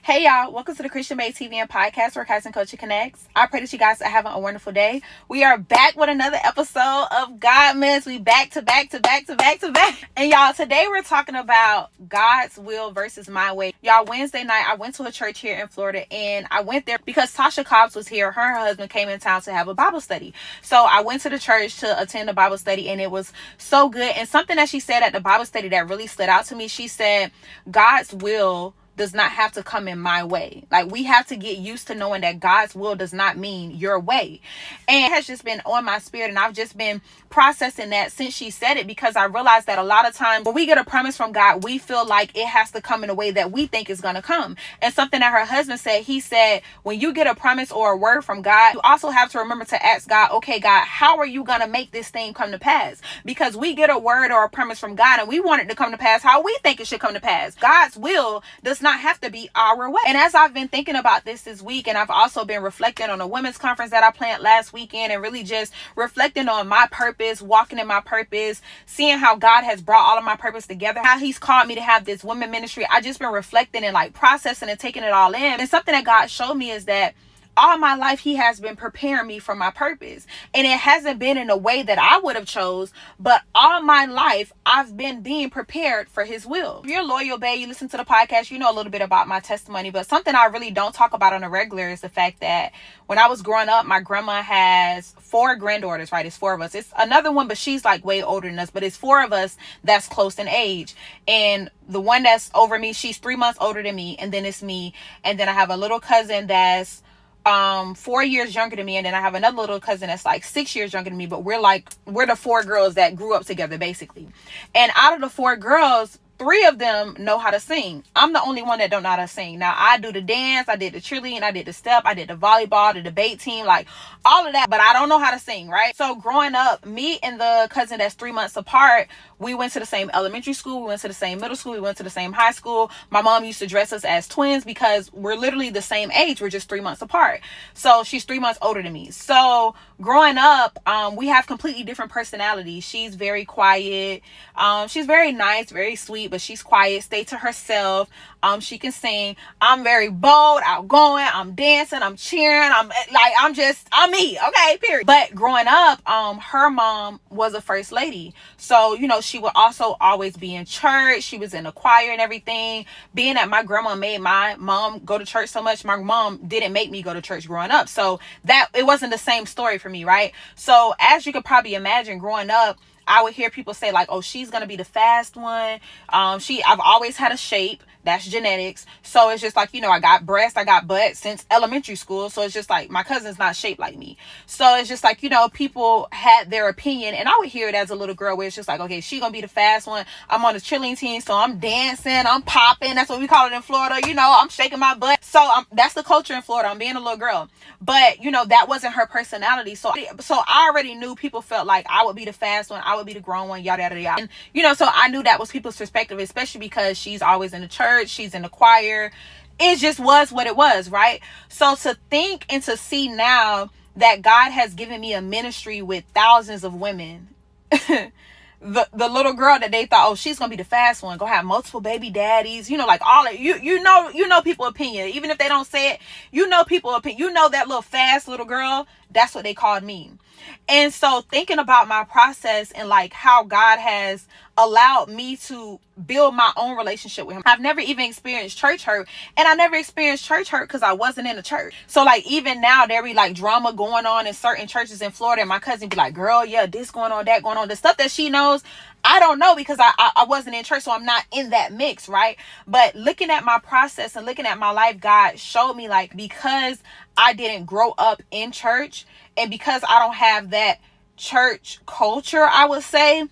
Hey y'all, welcome to the Christian Bae TV and podcast where Christ and Culture connects. I pray that you guys are having a wonderful day. We are back with another episode of GODMAS. We back to back. And y'all, today we're talking about God's will versus my way. Y'all, Wednesday night I went to a church here in Florida, and I went there because Tasha Cobbs was here. Her and her husband came in town to have a Bible study. So I went to the church to attend the Bible study, and it was so good. And something that she said at the Bible study that really stood out to me, she said, God's will does not have to come in my way. Like, we have to get used to knowing that God's will does not mean your way. And it has just been on my spirit, and I've just been processing that since she said it, because I realized that a lot of times when we get a promise from God, we feel like it has to come in a way that we think is going to come. And something that her husband said, he said, when you get a promise or a word from God, you also have to remember to ask God, okay, God, how are you going to make this thing come to pass? Because we get a word or a promise from God and we want it to come to pass how we think it should come to pass. God's will does not have to be our way. And as I've been thinking about this week, and I've also been reflecting on a women's conference that I planned last weekend, and really just reflecting on my purpose, walking in my purpose, seeing how God has brought all of my purpose together, how he's called me to have this women ministry. I just been reflecting and like processing and taking it all in. And something that God showed me is that all my life he has been preparing me for my purpose, and it hasn't been in a way that I would have chose, but all my life I've been being prepared for his will. If you're a loyal bae, you listen to the podcast, you know a little bit about my testimony. But something I really don't talk about on a regular is the fact that when I was growing up, my grandma has 4 granddaughters, right? It's 4 of us. It's another one, but she's like way older than us, but it's 4 of us that's close in age. And the one that's over me, she's 3 months older than me, and then it's me, and then I have a little cousin that's 4 years younger than me, and then I have another little cousin that's like 6 years younger than me. But we're the 4 girls that grew up together, basically. And out of the 4 girls, 3 of them know how to sing. I'm the only one that don't know how to sing. Now, I do the dance, I did the cheerleading, I did the step, I did the volleyball, the debate team, like all of that, but I don't know how to sing, right? So growing up, me and the cousin that's 3 months apart, we went to the same elementary school, we went to the same middle school, we went to the same high school. My mom used to dress us as twins because we're literally the same age. We're just 3 months apart. So she's 3 months older than me. So growing up, we have completely different personalities. She's very quiet. She's very nice, very sweet, but she's quiet, stay to herself. She can sing. I'm very bold, outgoing. I'm dancing, I'm cheering. I'm me. Okay, period. But growing up, her mom was a first lady. So, she would also always be in church. She was in the choir and everything. Being that my grandma made my mom go to church so much, my mom didn't make me go to church growing up. So that it wasn't the same story for me, right? So as you could probably imagine, growing up, I would hear people say like, oh, she's going to be the fast one. I've always had a shape. That's genetics. So it's just like, I got breasts, I got butt since elementary school. So it's just like my cousin's not shaped like me. So it's just like, people had their opinion. And I would hear it as a little girl where it's just like, okay, she going to be the fast one. I'm on the cheerleading team. So I'm dancing, I'm popping. That's what we call it in Florida. I'm shaking my butt. So that's the culture in Florida. I'm being a little girl. But, that wasn't her personality. So I already knew people felt like I would be the fast one. I would be the grown one, yada, yada, yada. And, so I knew that was people's perspective, especially because she's always in the church. She's in the choir. It just was what it was, right? So to think and to see now that God has given me a ministry with thousands of women, the little girl that they thought, oh, she's gonna be the fast one, gonna have multiple baby daddies, like all of you know people opinion, even if they don't say it, people opinion, that little fast little girl, that's what they called me. And so thinking about my process and like how God has allowed me to build my own relationship with him. I've never even experienced church hurt, and I never experienced church hurt because I wasn't in a church. So like even now there be like drama going on in certain churches in Florida, and my cousin be like, girl, yeah, this going on, that going on. The stuff that she knows, I don't know because I wasn't in church, so I'm not in that mix, right? But looking at my process and looking at my life, God showed me like, because I didn't grow up in church, and because I don't have that church culture, I would say,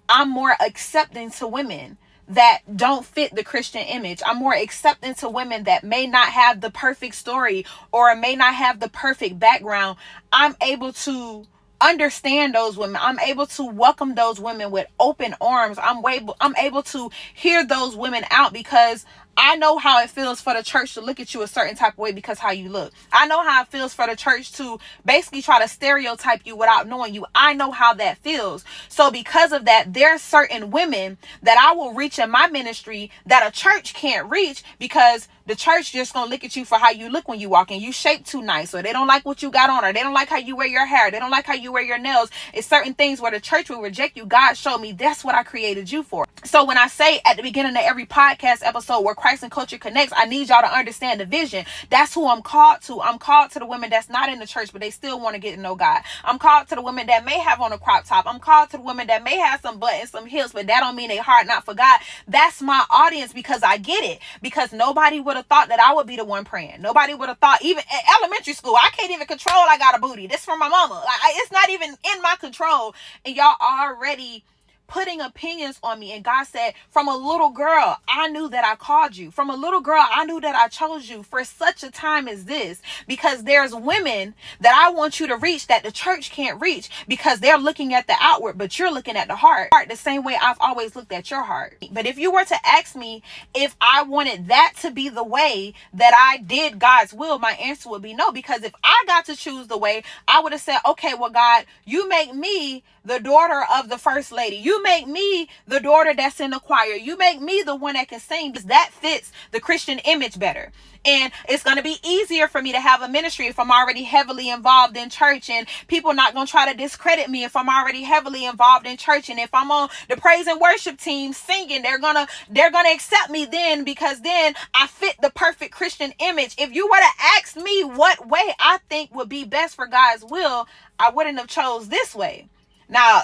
I'm more accepting to women that don't fit the Christian image. I'm more accepting to women that may not have the perfect story or may not have the perfect background. I'm able to understand those women. I'm able to welcome those women with open arms. I'm able to hear those women out because I know how it feels for the church to look at you a certain type of way because how you look. I know how it feels for the church to basically try to stereotype you without knowing you. I know how that feels. So because of that, there's certain women that I will reach in my ministry that a church can't reach because the church just gonna look at you for how you look when you walk in. You shape too nice, or they don't like what you got on, or they don't like how you wear your hair, they don't like how you wear your nails. It's certain things where the church will reject you. God showed me that's what I created you for. So when I say at the beginning of every podcast episode where Christ and culture connects, I need y'all to understand the vision. That's who I'm called to. I'm called to the women that's not in the church, but they still want to get to know God. I'm called to the women that may have on a crop top. I'm called to the women that may have some butt and some heels, but that don't mean they heart not for God. That's my audience because I get it. Because nobody would have thought that I would be the one praying. Nobody would have thought, even in elementary school, I can't even control I got a booty. This from my mama. It's not even in my control. And y'all already putting opinions on me. And God said, from a little girl, I knew that I called you. From a little girl, I knew that I chose you for such a time as this, because there's women that I want you to reach that the church can't reach because they're looking at the outward, but you're looking at the heart the same way I've always looked at your heart. But if you were to ask me if I wanted that to be the way that I did God's will, my answer would be no, because if I got to choose the way, I would have said, okay, well, God, you make me the daughter of the first lady. You make me the daughter that's in the choir. You make me the one that can sing, because that fits the Christian image better. And it's going to be easier for me to have a ministry if I'm already heavily involved in church, and people not going to try to discredit me if I'm already heavily involved in church. And if I'm on the praise and worship team singing, they're going to accept me then, because then I fit the perfect Christian image. If you were to ask me what way I think would be best for God's will, I wouldn't have chose this way. Now,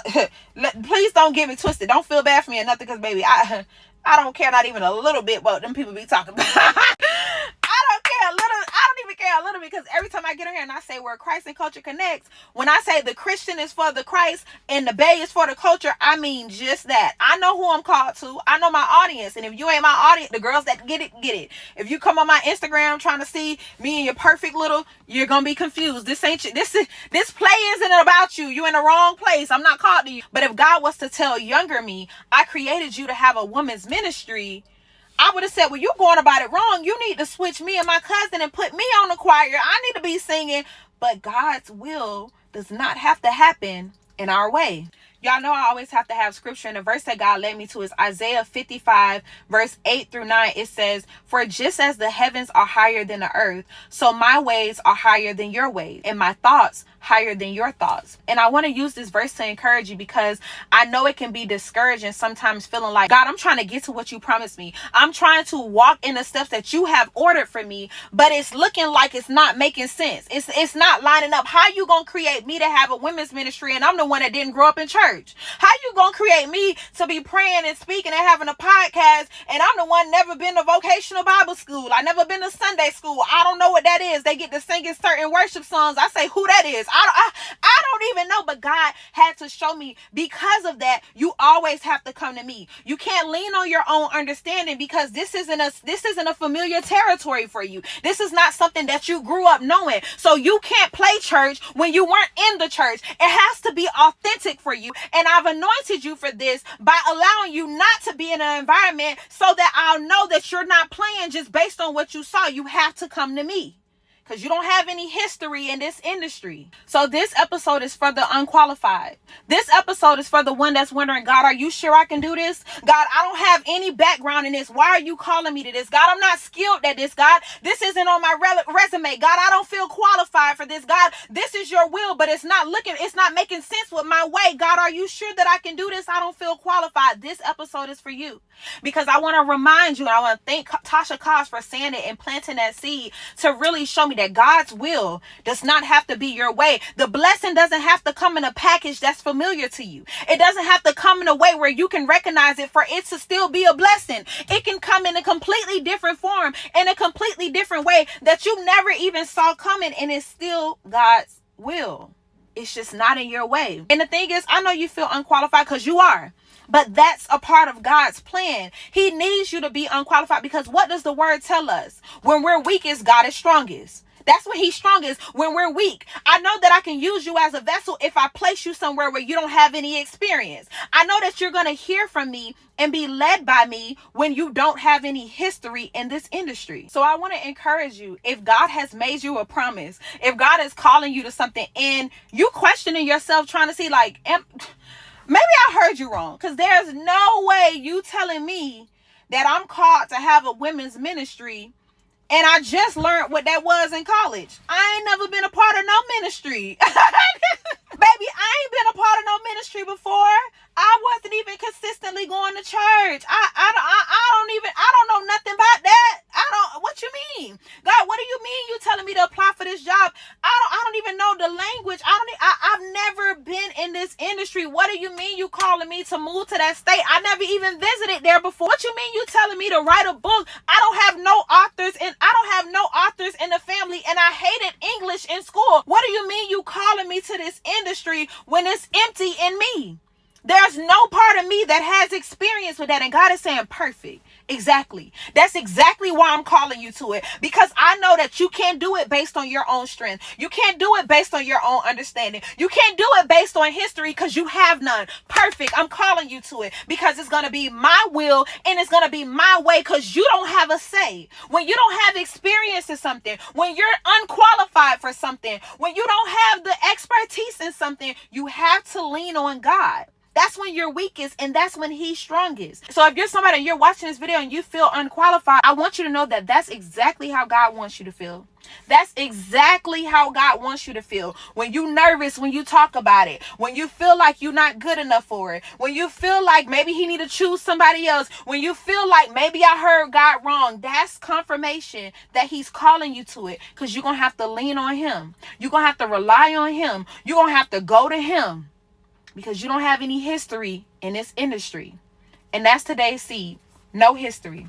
please don't get me twisted. Don't feel bad for me or nothing, because baby, I don't care not even a little bit what them people be talking about. I don't even care a little bit, because every time I get in here and I say where Christ and culture connects, when I say the Christian is for the Christ and the Bae is for the culture, I mean just that. I know who I'm called to. I know my audience. And if you ain't my audience, the girls that get it, get it. If you come on my Instagram trying to see me and your perfect little, you're going to be confused. This play isn't about you. You're in the wrong place. I'm not called to you. But if God was to tell younger me, I created you to have a woman's ministry, I would have said, well, you're going about it wrong. You need to switch me and my cousin and put me on the choir. I need to be singing. But God's will does not have to happen in our way. Y'all know I always have to have scripture, and the verse that God led me to is Isaiah 55, verse 8 through 9. It says, for just as the heavens are higher than the earth, so my ways are higher than your ways, and my thoughts higher than your thoughts. And I want to use this verse to encourage you, because I know it can be discouraging sometimes, feeling like, God, I'm trying to get to what you promised me. I'm trying to walk in the steps that you have ordered for me, but it's looking like it's not making sense. It's not lining up. How you going to create me to have a women's ministry, and I'm the one that didn't grow up in church? How you gonna create me to be praying and speaking and having a podcast, and I'm the one never been to vocational Bible school? I never been to Sunday school. I don't know what that is. They get to singing certain worship songs. I say, who that is? I don't even know. But God had to show me, because of that, you always have to come to me. You can't lean on your own understanding, because this isn't a familiar territory for you. This is not something that you grew up knowing. So you can't play church when you weren't in the church. It has to be authentic for you. And I've anointed you for this by allowing you not to be in an environment so that I'll know that you're not playing just based on what you saw. You have to come to me, because you don't have any history in this industry. So this episode is for the unqualified. This episode is for the one that's wondering, God, are you sure I can do this? God, I don't have any background in this. Why are you calling me to this? God, I'm not skilled at this. God, this isn't on my resume. God, I don't feel qualified for this. God, this is your will, but it's not making sense with my way. God, are you sure that I can do this? I don't feel qualified. This episode is for you, because I want to remind you, and I want to thank Tasha Koss for saying it and planting that seed to really show me that God's will does not have to be your way. The blessing doesn't have to come in a package that's familiar to you. It doesn't have to come in a way where you can recognize it for it to still be a blessing. It can come in a completely different form, in a completely different way that you never even saw coming, and it's still God's will. It's just not in your way. And the thing is, I know you feel unqualified, because you are. But that's a part of God's plan. He needs you to be unqualified, because what does the word tell us? When we're weakest, God is strongest. That's when he's strongest, when we're weak. I know that I can use you as a vessel if I place you somewhere where you don't have any experience. I know that you're going to hear from me and be led by me when you don't have any history in this industry. So I want to encourage you, if God has made you a promise, if God is calling you to something and you questioning yourself, trying to see like, maybe I heard you wrong, because there's no way you telling me that I'm called to have a women's ministry and I just learned what that was in college. I ain't never been a part of no ministry. Baby, I ain't been a part of no ministry before. I wasn't even consistently going to church. I don't know nothing about that. What you mean? God, what do you mean you telling me to apply for this job? I don't even know the language. I've never been in this industry. What do you mean you calling me to move to that state? I never even visited there before. What you mean you telling me to write a book? I don't have no authors in the family, and I hated English in school. What do you mean you calling me to this industry when it's empty in me? There's no part of me that has experience with that. And God is saying, perfect. Exactly. That's exactly why I'm calling you to it. Because I know that you can't do it based on your own strength. You can't do it based on your own understanding. You can't do it based on history because you have none. Perfect. I'm calling you to it because it's going to be my will and it's going to be my way, because you don't have a say. When you don't have experience in something, when you're unqualified for something, when you don't have the expertise in something, you have to lean on God. That's when you're weakest, and that's when he's strongest. So if you're somebody and you're watching this video and you feel unqualified, I want you to know that that's exactly how God wants you to feel. That's exactly how God wants you to feel. When you're nervous, when you talk about it, when you feel like you're not good enough for it, when you feel like maybe he need to choose somebody else, when you feel like maybe I heard God wrong, that's confirmation that he's calling you to it, because you're going to have to lean on him. You're going to have to rely on him. You're going to have to go to him, because you don't have any history in this industry. And that's today's seed. No history.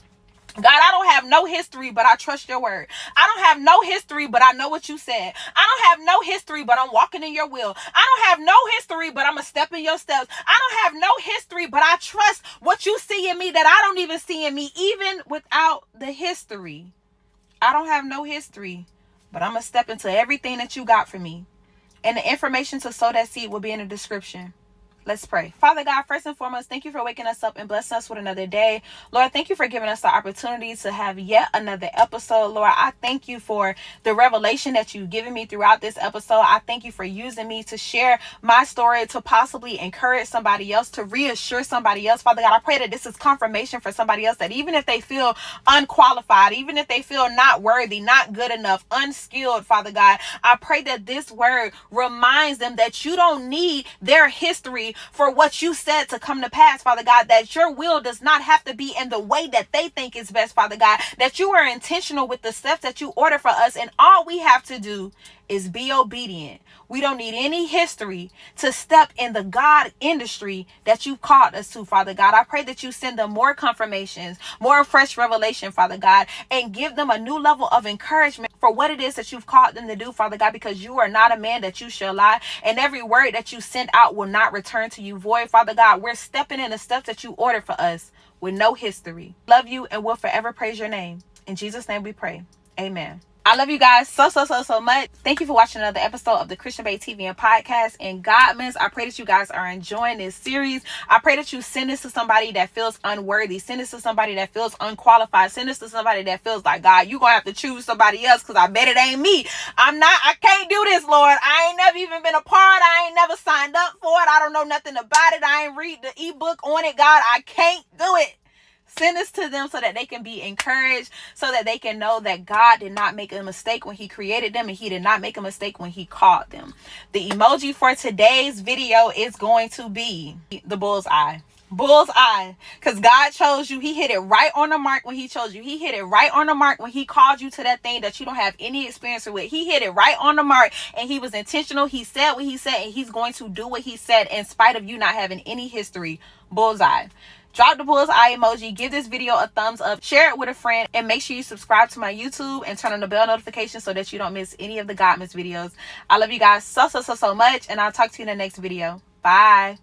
God, I don't have no history, but I trust your word. I don't have no history, but I know what you said. I don't have no history, but I'm walking in your will. I don't have no history, but I'm a step in your steps. I don't have no history, but I trust what you see in me that I don't even see in me, even without the history. I don't have no history, but I'm a step into everything that you got for me. And the information to sow that seed will be in the description. Let's pray. Father God, first and foremost, thank you for waking us up and blessing us with another day. Lord, thank you for giving us the opportunity to have yet another episode. Lord, I thank you for the revelation that you've given me throughout this episode. I thank you for using me to share my story, to possibly encourage somebody else, to reassure somebody else. Father God, I pray that this is confirmation for somebody else, that even if they feel unqualified, even if they feel not worthy, not good enough, unskilled, Father God, I pray that this word reminds them that you don't need their history for what you said to come to pass, Father God, that your will does not have to be in the way that they think is best, Father God, that you are intentional with the steps that you order for us, and all we have to do is be obedient. We don't need any history to step in the God industry that you've called us to, Father God. I pray that you send them more confirmations, more fresh revelation, Father God, and give them a new level of encouragement for what it is that you've called them to do, Father God, because you are not a man that you shall lie, and every word that you send out will not return to you void, Father God. We're stepping in the steps that you ordered for us with no history. Love you and will forever praise your name. In Jesus' name we pray. Amen. I love you guys so much. Thank you for watching another episode of the Christian Bae TV and podcast and GODMAS. I pray that you guys are enjoying this series. I pray that you send this to somebody that feels unworthy. Send this to somebody that feels unqualified. Send this to somebody that feels like, God, you're going to have to choose somebody else, because I bet it ain't me. I can't do this, Lord. I ain't never even been a part. I ain't never signed up for it. I don't know nothing about it. I ain't read the ebook on it. God, I can't do it. Send this to them so that they can be encouraged, so that they can know that God did not make a mistake when he created them, and he did not make a mistake when he called them. The emoji for today's video is going to be the bullseye. Bullseye, because God chose you. He hit it right on the mark when he chose you. He hit it right on the mark when he called you to that thing that you don't have any experience with. He hit it right on the mark, and he was intentional. He said what he said, and he's going to do what he said in spite of you not having any history. Bullseye. Drop the bullseye emoji, give this video a thumbs up, share it with a friend, and make sure you subscribe to my YouTube and turn on the bell notification so that you don't miss any of the GODMAS videos. I love you guys so much, and I'll talk to you in the next video. Bye.